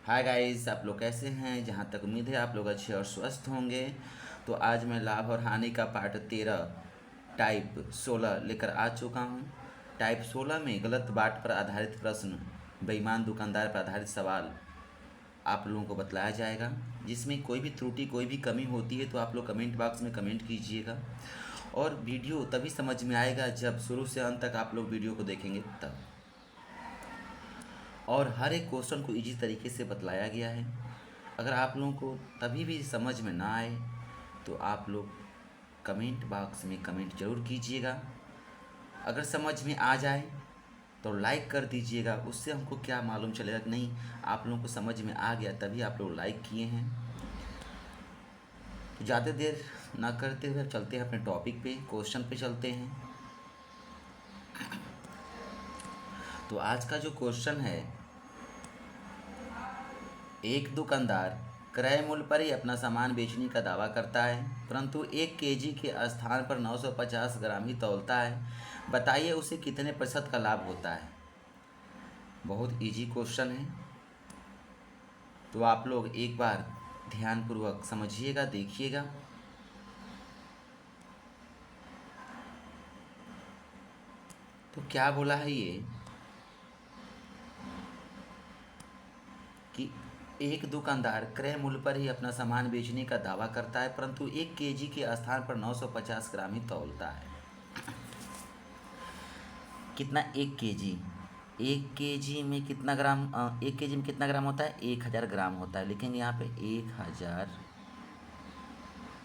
Hi guys, आप लोग कैसे हैं। जहाँ तक उम्मीद है आप लोग अच्छे और स्वस्थ होंगे। तो आज मैं लाभ और हानि का पार्ट 13 टाइप 16 लेकर आ चुका हूँ। टाइप 16 में गलत बाट पर आधारित प्रश्न, बेईमान दुकानदार पर आधारित सवाल आप लोगों को बतलाया जाएगा। जिसमें कोई भी त्रुटि कोई भी कमी होती है तो आप लोग कमेंट बॉक्स में कमेंट कीजिएगा। और वीडियो तभी समझ में आएगा जब शुरू से अंत तक आप लोग वीडियो को देखेंगे तब। और हर एक क्वेश्चन को इजी तरीके से बतलाया गया है। अगर आप लोगों को तभी भी समझ में ना आए तो आप लोग कमेंट बॉक्स में कमेंट ज़रूर कीजिएगा। अगर समझ में आ जाए तो लाइक कर दीजिएगा। उससे हमको क्या मालूम चलेगा कि नहीं आप लोगों को समझ में आ गया, तभी आप लोग लाइक किए हैं। तो ज़्यादा देर ना करते हुए चलते हैं अपने टॉपिक पे, क्वेश्चन पे चलते हैं। तो आज का जो क्वेश्चन है, एक दुकानदार क्रय मूल्य पर ही अपना सामान बेचने का दावा करता है, परंतु 1 केजी के स्थान पर 950 ग्राम ही तौलता है। बताइए उसे कितने प्रतिशत का लाभ होता है। बहुत इजी क्वेश्चन है, तो आप लोग एक बार ध्यानपूर्वक समझिएगा, देखिएगा। तो क्या बोला है ये कि एक दुकानदार क्रय मूल्य पर ही अपना सामान बेचने का दावा करता है, परंतु 1 केजी के स्थान पर 950 ग्राम ही तौलता है। कितना 1 केजी? 1 केजी में कितना ग्राम 1 केजी में कितना ग्राम होता है? 1000 ग्राम होता है। लिखेंगे यहाँ पे 1000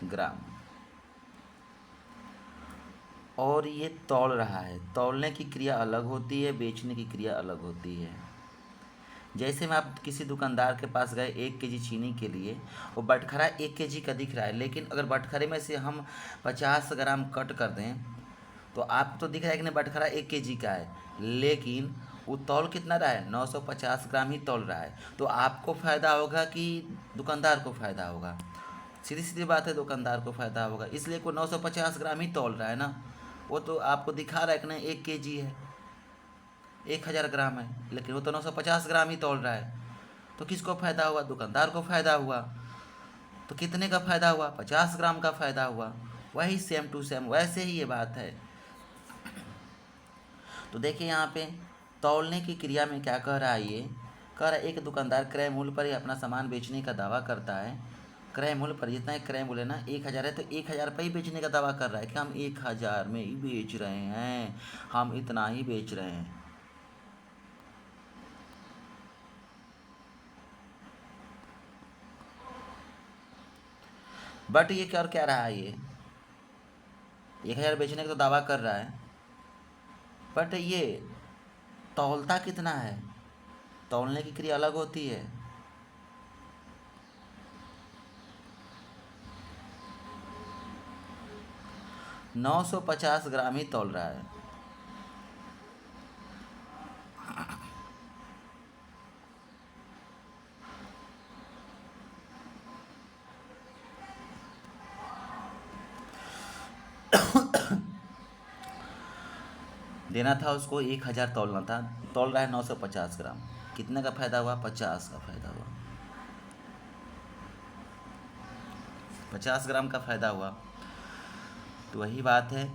ग्राम। और ये तौल रहा है। तौलने की क्रिया अलग होती है, बेचने की क्रिया अलग होती है। जैसे में आप किसी दुकानदार के पास गए 1 केजी चीनी के लिए, वो बटखरा 1 केजी का दिख रहा है, लेकिन अगर बटखरे में से हम 50 ग्राम कट कर दें तो आपको तो दिख रहा है कि नहीं बटखरा 1 केजी का है, लेकिन वो तौल कितना रहा है? 950 ग्राम ही तौल रहा है। तो आपको फ़ायदा होगा कि दुकानदार को फ़ायदा होगा? सीधी सीधी बात है, दुकानदार को फ़ायदा होगा। इसलिए को 950 ग्राम ही तौल रहा है ना। वो तो आपको दिखा रहा है कि नहीं 1 केजी है, 1000 ग्राम है, लेकिन वो तो 950 ग्राम ही तौल रहा है। तो किसको फ़ायदा हुआ? दुकानदार को फ़ायदा हुआ। तो कितने का फ़ायदा हुआ? 50 ग्राम का फ़ायदा हुआ। वही सेम टू सेम वैसे ही ये बात है। तो देखिए यहाँ पे तौलने की क्रिया में क्या कह रहा है, ये कह रहा है एक दुकानदार क्रय मूल्य पर ही अपना सामान बेचने का दावा करता है। क्रय मूल्य पर, जितना क्रय मूल्य ना 1000 है, तो 1000 पर ही बेचने का दावा कर रहा है कि हम 1000 में ही बेच रहे हैं, हम इतना ही बेच रहे हैं। बट ये क्या और क्या रहा है, ये 1000 बेचने का तो दावा कर रहा है, बट ये तौलता कितना है? तौलने की क्रिया अलग होती है। 950 ग्राम ही तौल रहा है। देना था उसको 1000 तौलना था, तौल रहा है 950 ग्राम। कितने का फ़ायदा हुआ? 50 का फ़ायदा हुआ। 50 ग्राम का फ़ायदा हुआ। तो वही बात है,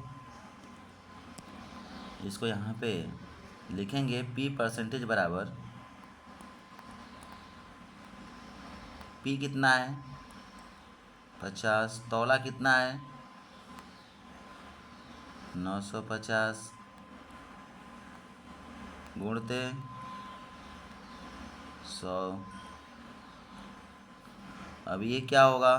इसको यहाँ पे लिखेंगे P परसेंटेज बराबर, P कितना है? 50। तौला कितना है? 950 गुणते 100। अब ये क्या होगा?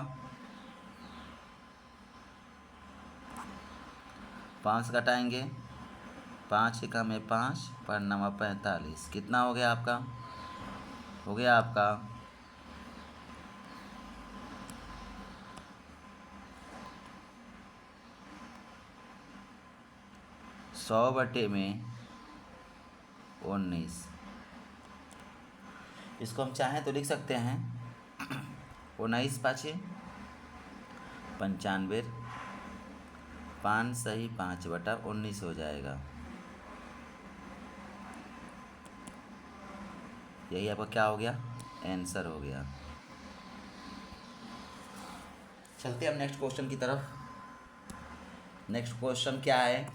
5 घटाएंगे, 5 एकम में 5, 5 नवा 45। कितना हो गया आपका? हो गया आपका 100/19। इसको हम चाहें तो लिख सकते हैं 19×5 = 95, 5 सही 5/19 हो जाएगा। यही आपका क्या हो गया? आंसर हो गया। चलते हैं हम नेक्स्ट क्वेश्चन की तरफ। नेक्स्ट क्वेश्चन क्या है,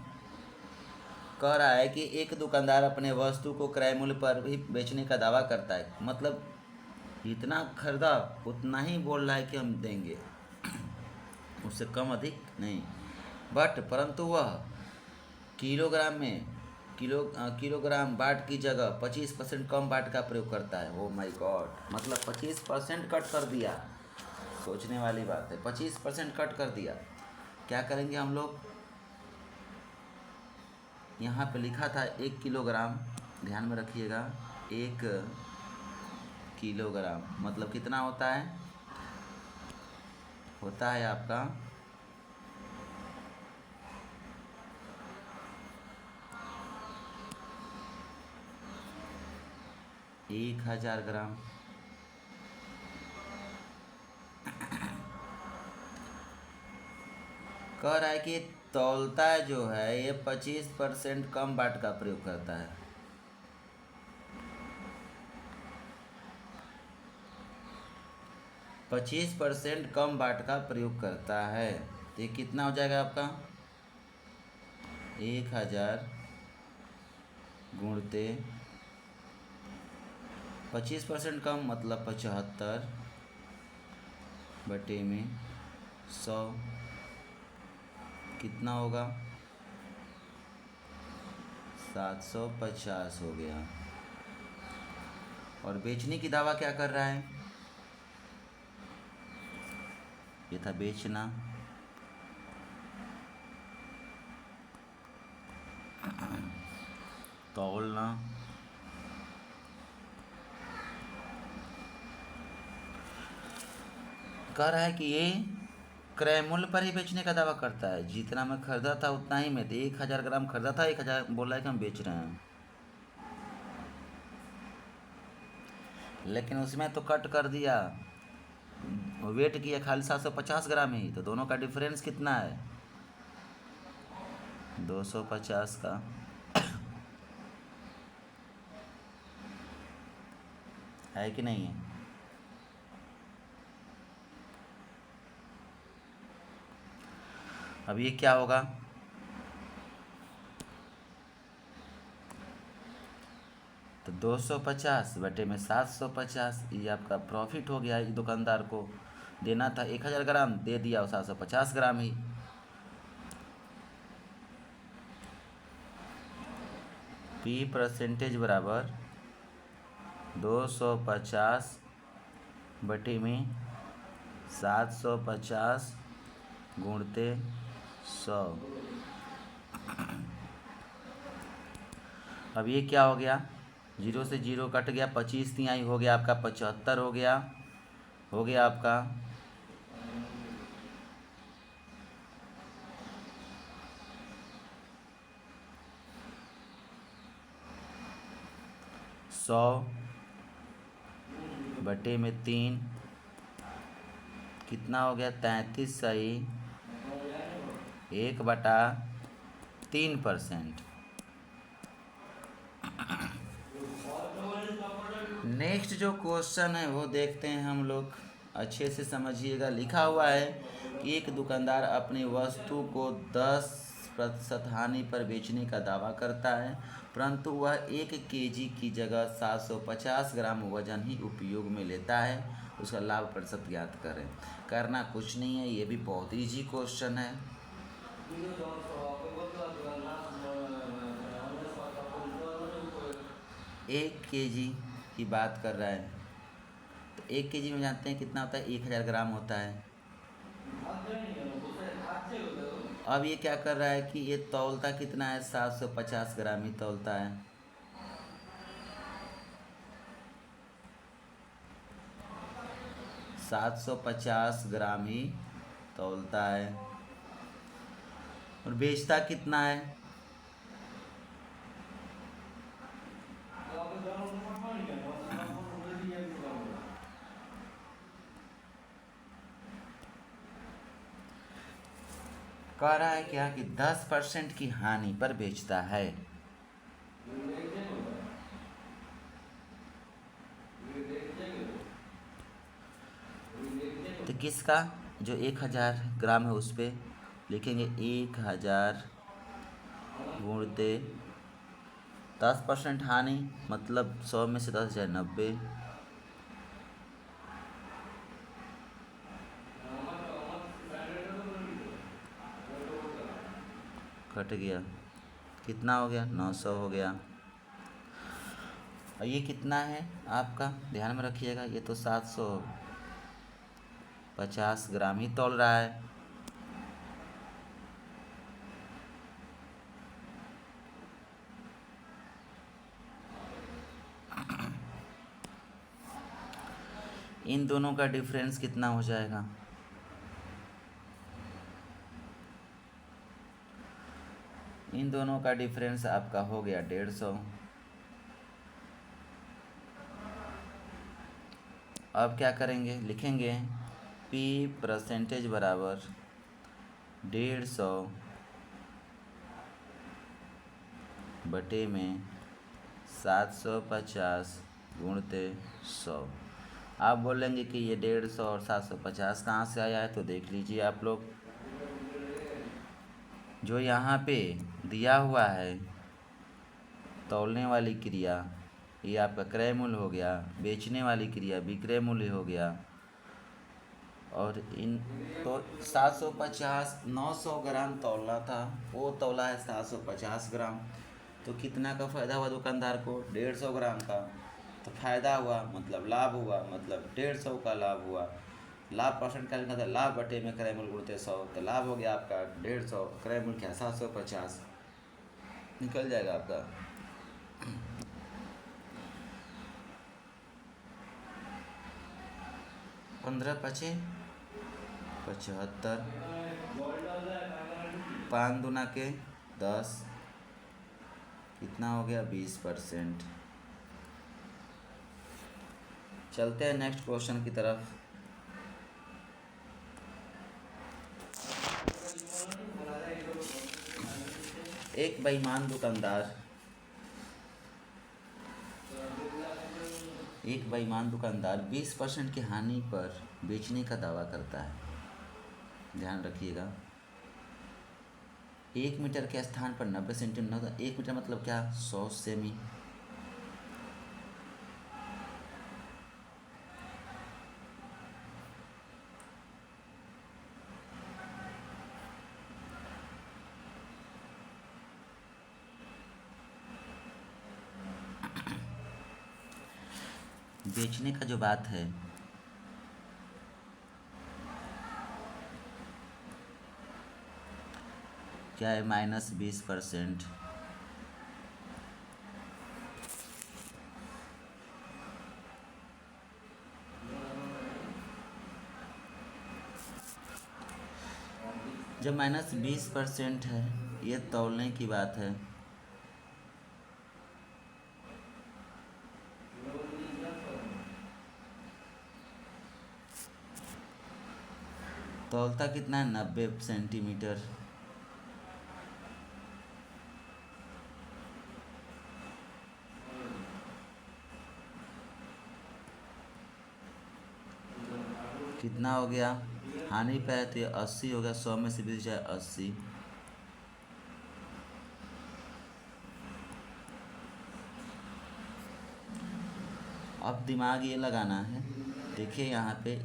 कह रहा है कि एक दुकानदार अपने वस्तु को क्रय मूल्य पर भी बेचने का दावा करता है, मतलब जितना खरीदा उतना ही बोल रहा है कि हम देंगे, उससे कम अधिक नहीं। परंतु वह किलोग्राम में किलोग्राम बाट की जगह 25% कम बाट का प्रयोग करता है। ओ माय गॉड, मतलब 25% कट कर दिया। सोचने वाली बात है, 25% कट कर दिया। क्या करेंगे हम लोग, यहाँ पे लिखा था 1 किलोग्राम, ध्यान में रखिएगा 1 किलोग्राम मतलब कितना होता है, होता है आपका 1000 ग्राम। कह रहा है कि तौलता जो है ये 25% कम बाट का प्रयोग करता है। पच्चीस % कम बाट का प्रयोग करता है, तो ये कितना हो जाएगा आपका 1000 गुणते 25% कम मतलब 75 बटे में 100 कितना होगा 750 हो गया। और बेचने की दावा क्या कर रहा है, ये था बेचना। तौलना, कह रहा है कि ये क्रय मूल्य पर ही बेचने का दावा करता है, जितना मैं खरीदा था उतना ही में, 1000 ग्राम खरीदा था, 1000 बोल रहा है कि हम बेच रहे हैं, लेकिन उसमें तो कट कर दिया, वेट किया खाली 750 ग्राम ही, तो दोनों का डिफरेंस कितना है 250 का। है कि नहीं है। अब ये क्या होगा, तो 250 बटे में 750, ये आपका प्रॉफिट हो गया। ये दुकानदार को देना था 1000 ग्राम, दे दिया 750 ग्राम ही। पी परसेंटेज बराबर 250 बटे में 750 गुणते 100। अब ये क्या हो गया, 0 से 0 कट गया, 25 तिहाई हो गया आपका 75 हो गया आपका 100 बटे में 3 कितना हो गया 33 सही 1/3%। नेक्स्ट जो क्वेश्चन है वो देखते हैं हम लोग, अच्छे से समझिएगा। लिखा हुआ है कि एक दुकानदार अपनी वस्तु को 10% हानि पर बेचने का दावा करता है, परंतु वह 1 केजी की जगह 750 ग्राम वजन ही उपयोग में लेता है। उसका लाभ प्रतिशत ज्ञात करें। करना कुछ नहीं है, ये भी बहुत ईजी क्वेश्चन है। एक केजी की बात कर रहा है, तो 1 केजी में जानते हैं कितना होता है 1000 ग्राम होता है। अब ये क्या कर रहा है कि ये तौलता कितना है 750 ग्राम ही तौलता है। सात 750 ग्राम ही तौलता है और बेचता कितना है, कह रहा है क्या कि 10% की हानि पर बेचता है। तो किसका, जो 1000 ग्राम है उस पर लिखेंगे 1000 गुणते 10% हानि, मतलब 100 में से 10 जाए 90, कट गया, कितना हो गया 900 हो गया। और ये कितना है आपका, ध्यान में रखिएगा, ये तो 750 ग्राम ही तौल रहा है। इन दोनों का डिफरेंस कितना हो जाएगा, इन दोनों का डिफरेंस आपका हो गया 150। अब क्या करेंगे, लिखेंगे P परसेंटेज बराबर 150 बटे में 750 गुणते 100। आप बोलेंगे कि ये 150 और 750 कहाँ से आया है, तो देख लीजिए आप लोग, जो यहाँ पे दिया हुआ है तौलने वाली क्रिया, ये आपका क्रय मूल्य हो गया, बेचने वाली क्रिया विक्रय मूल्य हो गया, और इन तो 750 900 ग्राम तौलना था, वो तौला है 750 ग्राम। तो कितना का फ़ायदा हुआ दुकानदार को, 150 ग्राम का। तो फ़ायदा हुआ मतलब लाभ हुआ, मतलब 150 का लाभ हुआ। लाभ परसेंट का लिखा था, लाभ बटे में क्रय मूल्य गुणते 100, तो लाभ हो गया आपका 150, क्रय मूल्य क्या 750 निकल जाएगा आपका। 15 पचे 75, 5 दूना के 10, कितना हो गया 20%। चलते हैं नेक्स्ट क्वेश्चन की तरफ। एक बेईमान दुकानदार 20% की हानि पर बेचने का दावा करता है। ध्यान रखिएगा, 1 मीटर के स्थान पर 90 सेंटीमीटर, 1 मीटर मतलब क्या 100 सेमी। बेचने का जो बात है, क्या है -20%। जब -20% है, ये तौलने की बात है, तौलता कितना है 90 सेंटीमीटर। कितना हो गया, हानि पे है तो ये 80 हो गया, 100 में से 20 जाए 80। अब दिमाग ये लगाना है, देखिए यहाँ पे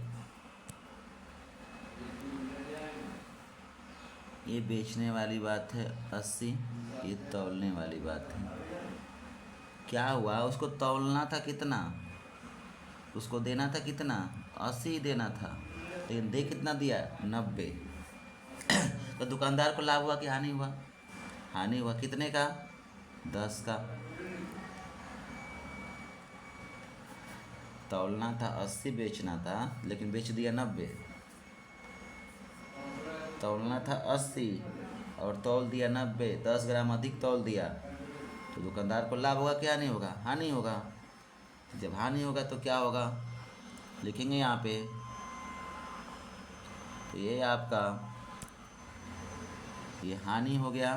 ये बेचने वाली बात है 80, ये तौलने वाली बात है। क्या हुआ, उसको तौलना था कितना, उसको देना था कितना 80 ही देना था, लेकिन दे कितना दिया 90। तो दुकानदार को लाभ हुआ कि हानि हुआ, हानि हुआ, कितने का 10 का। तौलना था 80, बेचना था लेकिन बेच दिया 90। तौलना था 80 और तौल दिया 90, 10 ग्राम अधिक तौल दिया, तो दुकानदार को लाभ होगा क्या, नहीं होगा, हानि होगा। जब हानि होगा तो क्या होगा, लिखेंगे यहाँ पे, तो ये आपका ये हानि हो गया,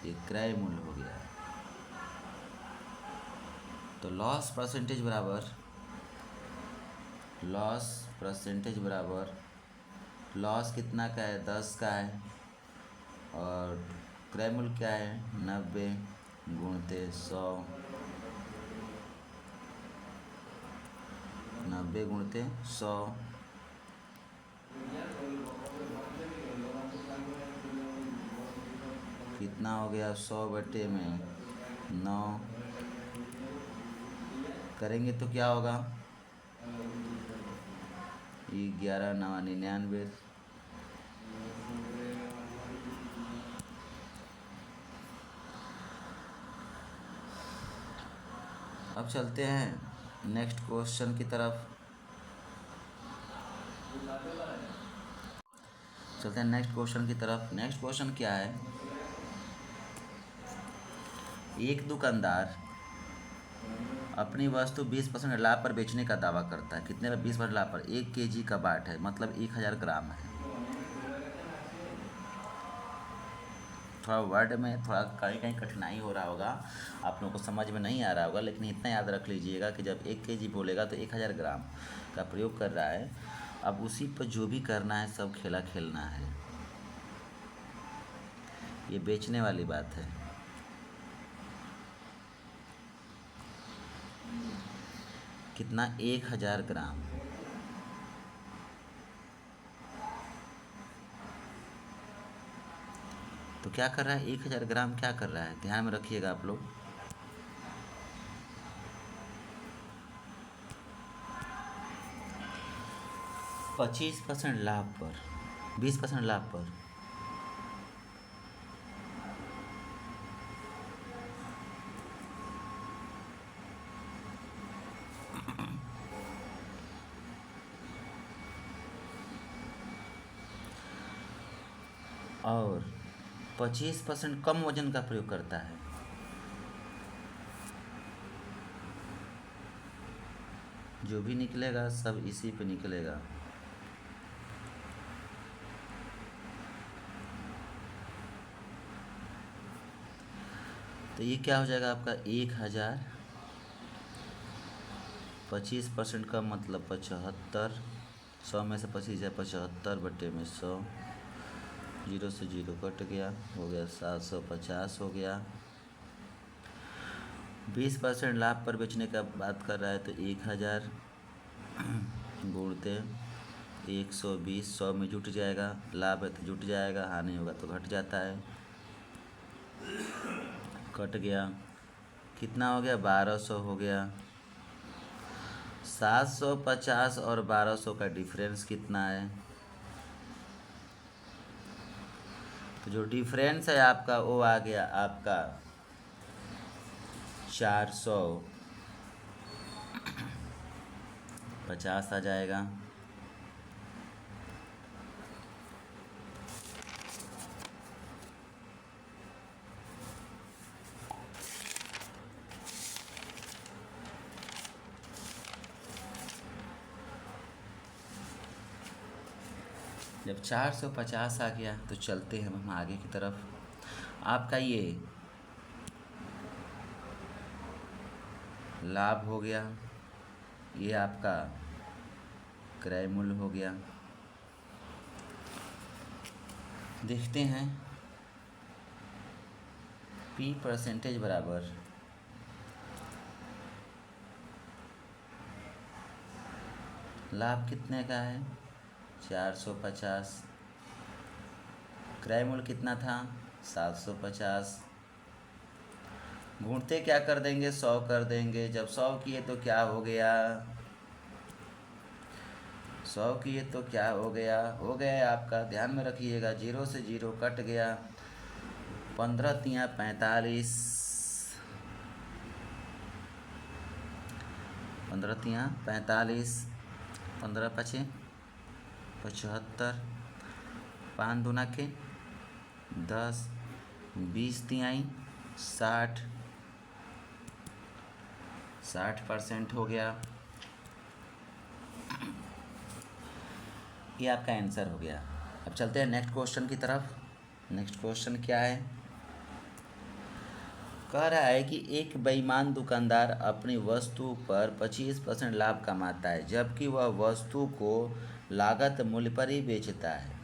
ये क्रय मूल्य हो गया। तो लॉस परसेंटेज बराबर लॉस परसेंटेज बराबर लॉस कितना का है, 10 का है, और क्रय मूल्य क्या है, 90 गुणते 100, 90 गुणते 100 कितना हो गया, 100 बटे में 9 करेंगे तो क्या होगा, 11 9 99। अब चलते हैं नेक्स्ट क्वेश्चन की तरफ। नेक्स्ट क्वेश्चन क्या है, एक दुकानदार अपनी वस्तु 20% लाभ पर बेचने का दावा करता है। कितने पर, 20% लाभ पर। 1 kg का बाट है, मतलब 1000 ग्राम है। थोड़ा वर्ड में थोड़ा कहीं कठिनाई हो रहा होगा, आप लोगों को समझ में नहीं आ रहा होगा, लेकिन इतना याद रख लीजिएगा कि जब 1 kg बोलेगा तो 1000 ग्राम का प्रयोग कर रहा है। अब उसी पर जो भी करना है सब खेला खेलना है, ये बेचने वाली बात है। कितना, 1000 ग्राम। तो क्या कर रहा है, 1000 ग्राम क्या कर रहा है, ध्यान में रखिएगा आप लोग। पच्चीस % लाभ पर, 20% लाभ पर और 25% कम वजन का प्रयोग करता है। जो भी निकलेगा सब इसी पे निकलेगा। तो ये क्या हो जाएगा आपका, 1000, 25% का मतलब 75, 100 में से 25 है, 75 बटे में 100, 0 से 0 कट गया, हो गया 750 हो गया। 20% लाभ पर बेचने का बात कर रहा है, तो 1000 गुणते 120, 100 में जुट जाएगा, लाभ है तो जुट जाएगा, हानि होगा तो घट जाता है, कट गया। कितना हो गया, 1200 हो गया। 750 और 1200 का डिफरेंस कितना है, तो जो डिफरेंस है आपका वो आ गया आपका 450 आ जाएगा। जब 450 आ गया तो चलते हैं हम आगे की तरफ। आपका ये लाभ हो गया, ये आपका क्रय मूल्य हो गया। देखते हैं P % बराबर लाभ कितने का है, 450, क्रय मूल्य कितना था, 750। गुणते क्या कर देंगे, 100 कर देंगे। जब 100 किए तो क्या हो गया, 100 किए तो क्या हो गया आपका, ध्यान में रखिएगा, 0 से 0 कट गया, 15 तिया 45, 15 तिया 45, 15 पचे 75, 5 दूना के 10, 20 तिहाई 60, 60% हो गया। ये आपका आंसर हो गया। अब चलते हैं नेक्स्ट क्वेश्चन की तरफ। नेक्स्ट क्वेश्चन क्या है, कह रहा है कि एक बेईमान दुकानदार अपनी वस्तु पर 25% लाभ कमाता है, जबकि वह वस्तु को लागत मूल्य पर ही बेचता है।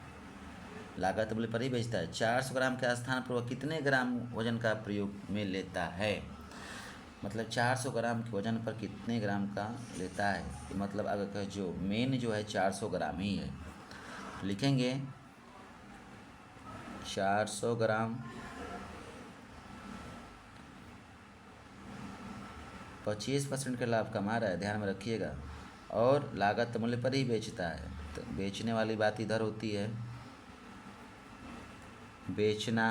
400 ग्राम के स्थान पर वह कितने ग्राम वजन का प्रयोग में लेता है? मतलब 400 ग्राम के वजन पर कितने ग्राम का लेता है, मतलब अगर कह जो मेन जो है 400 ग्राम ही है, लिखेंगे 400 ग्राम 25% का लाभ कमा रहा है, ध्यान में रखिएगा, और लागत मूल्य पर ही बेचता है। तो बेचने वाली बात इधर होती है, बेचना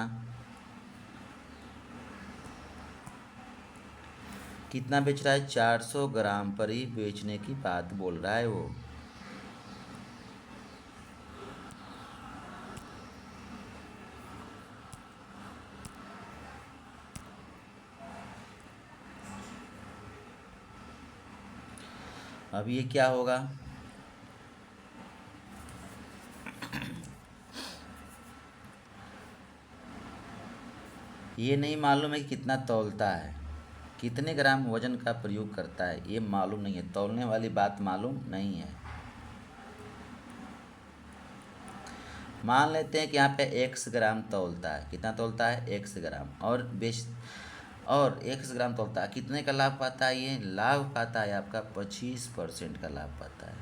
कितना बेच रहा है? 400 ग्राम पर ही बेचने की बात बोल रहा है वो। अब ये क्या होगा? ये नहीं मालूम है कि कितना तौलता है, कितने ग्राम वजन का प्रयोग करता है, ये मालूम नहीं है, तौलने वाली बात मालूम नहीं है। मान लेते हैं कि यहाँ पे x ग्राम तौलता है, कितना तौलता है? x ग्राम, और x ग्राम तौलता है, कितने का लाभ पाता है? ये लाभ पाता है आपका 25% का लाभ पाता है।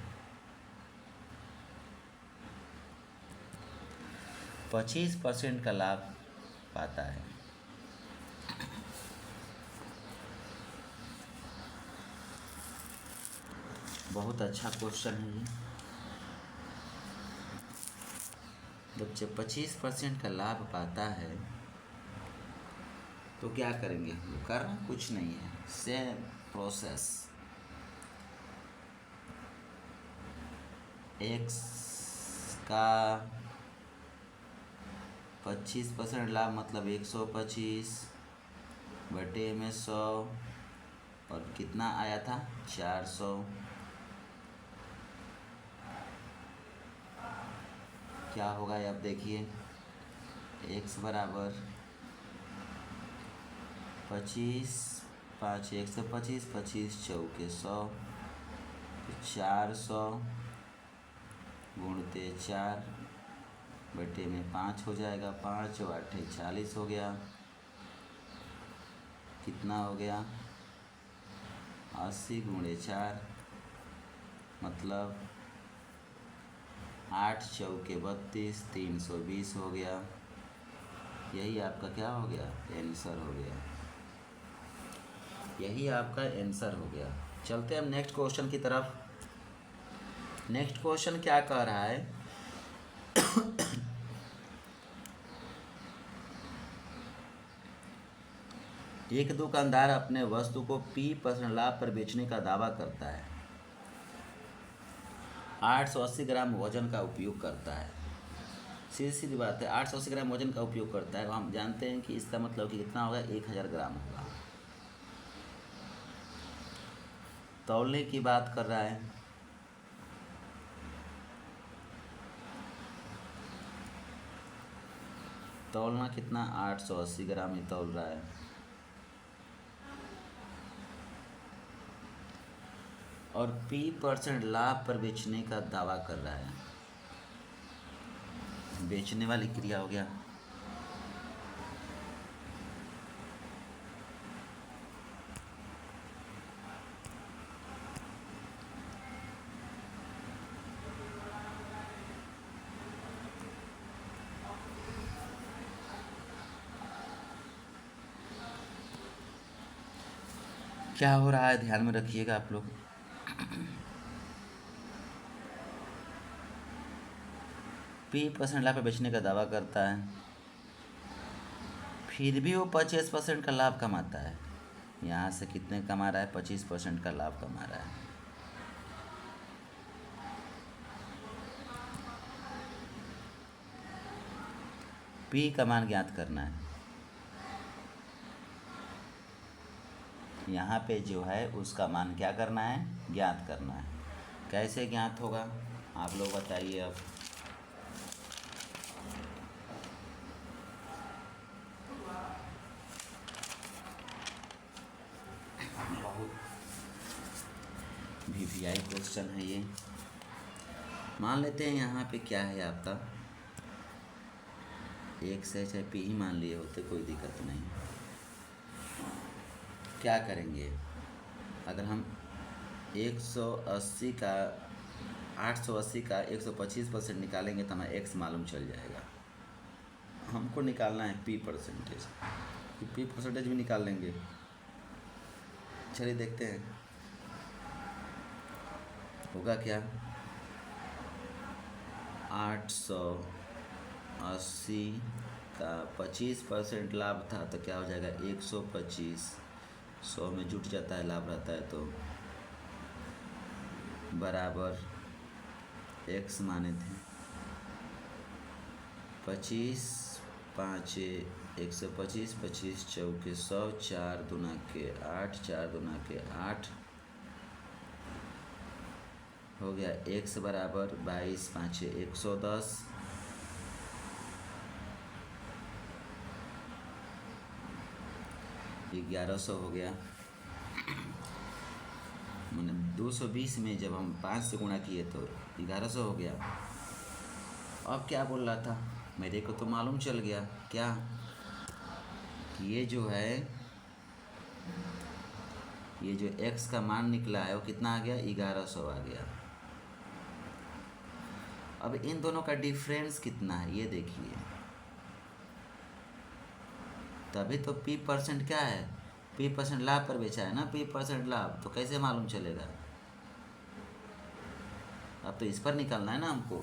25% का लाभ पाता है। बहुत अच्छा क्वेश्चन है ये। जब 25% का लाभ पाता है तो क्या करेंगे? करना कुछ नहीं है, सेम प्रोसेस, x का 25% लाभ मतलब 125 बटे में 100, और कितना आया था? 400। क्या होगा ये आप देखिए, x बराबर 25, 5 125, 25 चौके 100, 400 गुणते 4 बटे में 5 हो जाएगा, 5 8 40 हो गया। कितना हो गया? 80 गुणे 4 मतलब 8 चौके 32, 320 हो गया। यही आपका क्या हो गया? आंसर हो गया। यही आपका आंसर हो गया। चलते हैं हम नेक्स्ट क्वेश्चन की तरफ। नेक्स्ट क्वेश्चन क्या कह रहा है? एक दुकानदार अपने वस्तु को P% लाभ पर बेचने का दावा करता है, 880 ग्राम वजन का उपयोग करता है। सीधी सीधी बात है, 880 ग्राम वजन का उपयोग करता है, हम जानते हैं कि इसका मतलब कि कितना होगा? 1000 ग्राम होगा। तौलने की बात कर रहा है, तौलना कितना? 880 ग्राम ही तौल रहा है। और P% लाभ पर बेचने का दावा कर रहा है। बेचने वाली क्रिया हो गया। क्या हो रहा है ध्यान में रखिएगा आप लोग। P% लाभ पर बेचने का दावा करता है, फिर भी वो 25% का लाभ कमाता है। यहाँ से कितने कमा रहा है? 25% का लाभ कमा रहा है। P का मान ज्ञात करना है। यहाँ पे जो है उसका मान क्या करना है? ज्ञात करना है। कैसे ज्ञात होगा आप लोग बताइए। अब पीवीआई क्वेश्चन है ये। मान लेते हैं यहाँ पे क्या है आपका x है, चाहे p ही मान लिए होते, कोई दिक्कत नहीं। क्या करेंगे, अगर हम 180 का 880 का 125% निकालेंगे तो हमें x मालूम चल जाएगा। हमको निकालना है p परसेंटेज, p परसेंटेज भी निकाल लेंगे। चलिए देखते हैं होगा क्या। 880 का 25% लाभ था तो क्या हो जाएगा 125। 100 में जुट जाता है, लाभ रहता है तो बराबर x माने थे 25 5 125, 25 चौके 100, 4 दूना के 8, 4 दूना के 8 हो गया। x बराबर 22 5 110, 1100 हो गया। मैंने 220 में जब हम 5 से गुणा किए तो 1100 हो गया। अब क्या बोल रहा था, मेरे को तो मालूम चल गया क्या कि ये जो है, ये जो x का मान निकला है वो कितना आ गया 1100 आ गया। अब इन दोनों का डिफरेंस कितना है ये देखिए, तभी तो p परसेंट क्या है, p परसेंट लाभ पर बेचा है ना, p परसेंट लाभ, तो कैसे मालूम चलेगा। अब तो इस पर निकालना है ना हमको।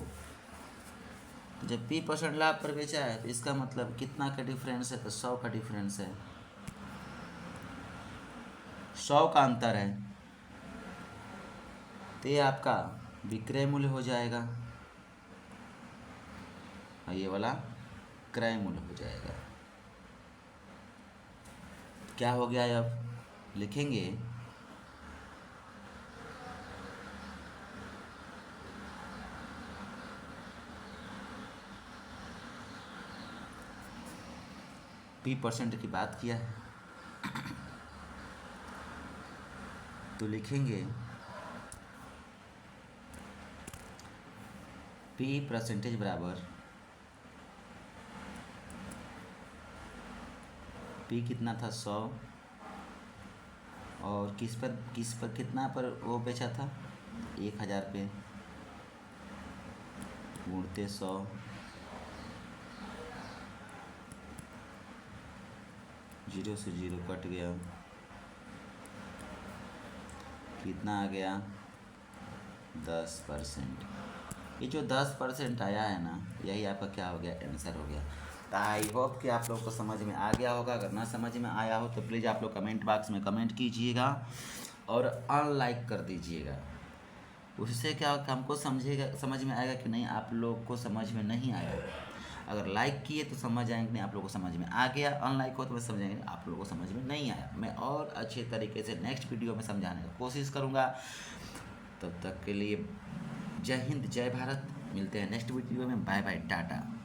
तो जब p परसेंट लाभ पर बेचा है तो इसका मतलब कितना का डिफरेंस है, तो 100 का डिफरेंस है, 100 का अंतर है। तो ये आपका विक्रय मूल्य हो जाएगा और ये वाला क्रय मूल्य हो जाएगा। क्या हो गया, अब लिखेंगे p परसेंट की बात किया है तो लिखेंगे p परसेंटेज बराबर p कितना था 100 और किस पर कितना पर वो बेचा था 1000 पे, गुणते 100, जीरो से जीरो कट गया, कितना आ गया 10%। ये जो 10% आया है ना, यही आपका क्या हो गया, आंसर हो गया। तो आई होप कि आप लोग को समझ में आ गया होगा। अगर ना समझ में आया हो तो प्लीज़ आप लोग कमेंट बॉक्स में कमेंट कीजिएगा और अनलाइक कर दीजिएगा। उससे क्या हमको समझ में आएगा कि नहीं आप लोग को समझ में नहीं आया। अगर लाइक किए तो समझ आएंगे, नहीं आप लोगों को समझ में आ गया, अनलाइक हो तो मैं समझाएंगे आप लोगों को समझ में नहीं आया। मैं और अच्छे तरीके से नेक्स्ट वीडियो में समझाने का कोशिश करूँगा। तब तक के लिए जय हिंद, जय भारत। मिलते हैं नेक्स्ट वीडियो में। Bye bye, Tata.